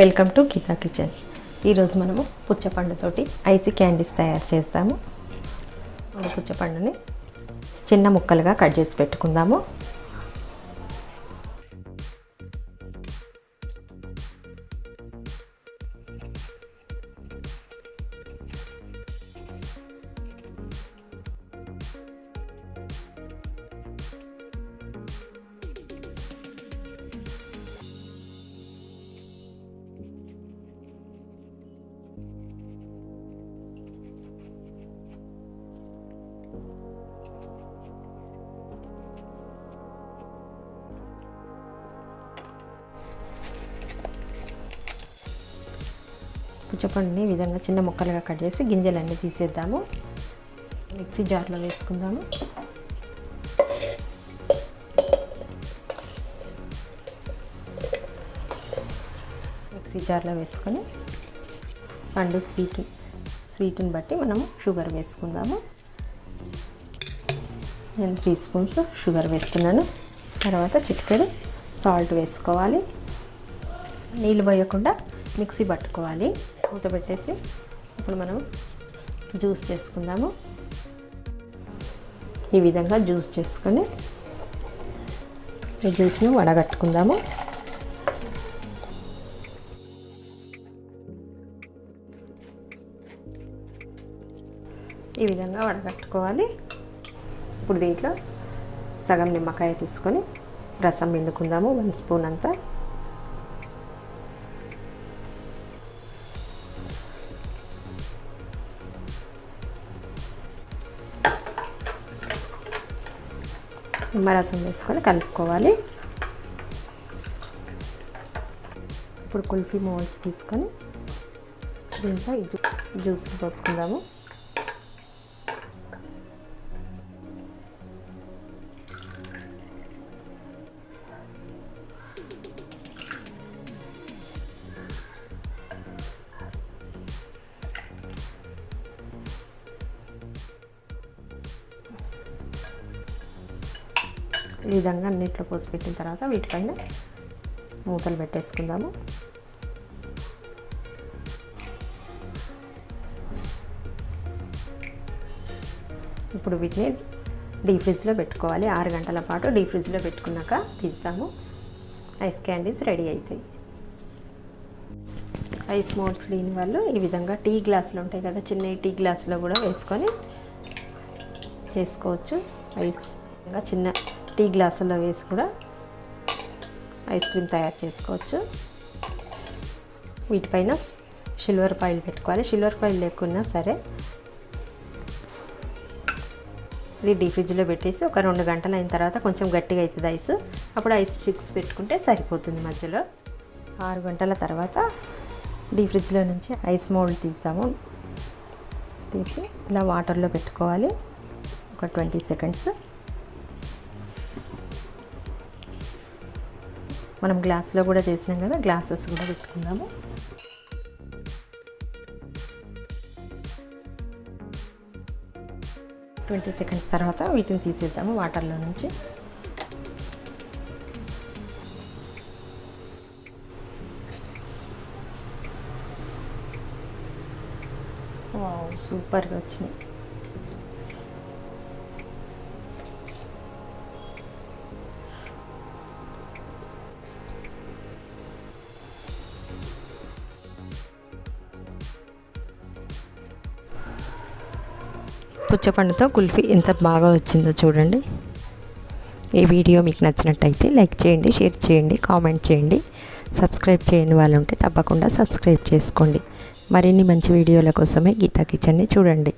Welcome to Gita kitchen. ఈరోజు మనము పుచ్చపండుతోటి ice candies తయారు చేస్తాము. పుచ్చపండుని చిన్న ముక్కలుగా కట్ చేసి పెట్టుకుందాము. పుచ్చపండుని ఈ విధంగా చిన్న ముక్కలుగా కట్ చేసి గింజలన్నీ తీసేద్దాము. మిక్సీ జార్లో వేసుకుందాము. మిక్సీ జార్లో వేసుకొని పండు స్వీట్ని బట్టి మనము షుగర్ వేసుకుందాము. నేను 3 స్పూన్స్ షుగర్ వేస్తున్నాను. తర్వాత చిటికెడు సాల్ట్ వేసుకోవాలి. నీళ్ళు పోయకుండా మిక్సీ పట్టుకోవాలి. మూత పెట్టేసి ఇప్పుడు మనం జ్యూస్ చేసుకుందాము. ఈ విధంగా జ్యూస్ చేసుకొని ఈ జ్యూస్ని వడగట్టుకుందాము. ఈ విధంగా వడగట్టుకోవాలి. ఇప్పుడు దీంట్లో సగం నిమ్మకాయ తీసుకొని రసం పిండుకుందాము. 1 స్పూన్ అంతా. నిమ్మరసం వేసుకొని కలుపుకోవాలి. ఇప్పుడు కుల్ఫీ మోల్డ్స్ తీసుకొని దీంట్లో ఈ జ్యూస్ పోసుకుందాము. ఈ విధంగా అన్నిట్లో పోసి పెట్టిన తర్వాత వీటిపైన మూతలు పెట్టేసుకుందాము. ఇప్పుడు వీటిని డీప్ ఫ్రిడ్జ్లో పెట్టుకోవాలి. 6 గంటల పాటు డీప్ ఫ్రిడ్జ్లో పెట్టుకున్నాక తీస్తాము. ఐస్ క్యాండీస్ రెడీ అవుతాయి. ఐస్ మోల్డ్స్ లేని వాళ్ళు ఈ విధంగా టీ గ్లాసులు ఉంటాయి కదా, చిన్న టీ గ్లాసులో కూడా వేసుకొని చేసుకోవచ్చు. ఐస్ చిన్న టీ గ్లాసుల్లో వేసి కూడా ఐస్ క్రీమ్ తయారు చేసుకోవచ్చు. వీటిపైన సిల్వర్ ఫాయిల్ పెట్టుకోవాలి. సిల్వర్ ఫాయిల్ లేకున్నా సరే ఇది డీప్ ఫ్రిడ్జ్లో పెట్టేసి ఒక 2 గంటలు అయిన తర్వాత కొంచెం గట్టిగా అవుతుంది ఐస్. అప్పుడు ఐస్ స్టిక్స్ పెట్టుకుంటే సరిపోతుంది. మధ్యలో 6 గంటల తర్వాత డీప్ ఫ్రిడ్జ్లో నుంచి ఐస్ మోల్డ్ తీస్తాము. తీసి ఇలా వాటర్లో పెట్టుకోవాలి ఒక 20 సెకండ్స్. మనం గ్లాస్లో కూడా చేసినాం కదా, గ్లాసెస్ కూడా పెట్టుకుందాము. ట్వంటీ సెకండ్స్ తర్వాత వీటిని తీసేద్దాము వాటర్లో నుంచి. వావ్, సూపర్గా వచ్చినాయి. పుచ్చపండుతో కుల్ఫీ ఎంత బాగా వచ్చిందో చూడండి. ఈ వీడియో మీకు నచ్చినట్టయితే లైక్ చేయండి, షేర్ చేయండి, కామెంట్ చేయండి. సబ్స్క్రైబ్ చేయని వాళ్ళు ఉంటే తప్పకుండా సబ్స్క్రైబ్ చేసుకోండి. మరిన్ని మంచి వీడియోల కోసమే గీతా కిచెన్ని చూడండి.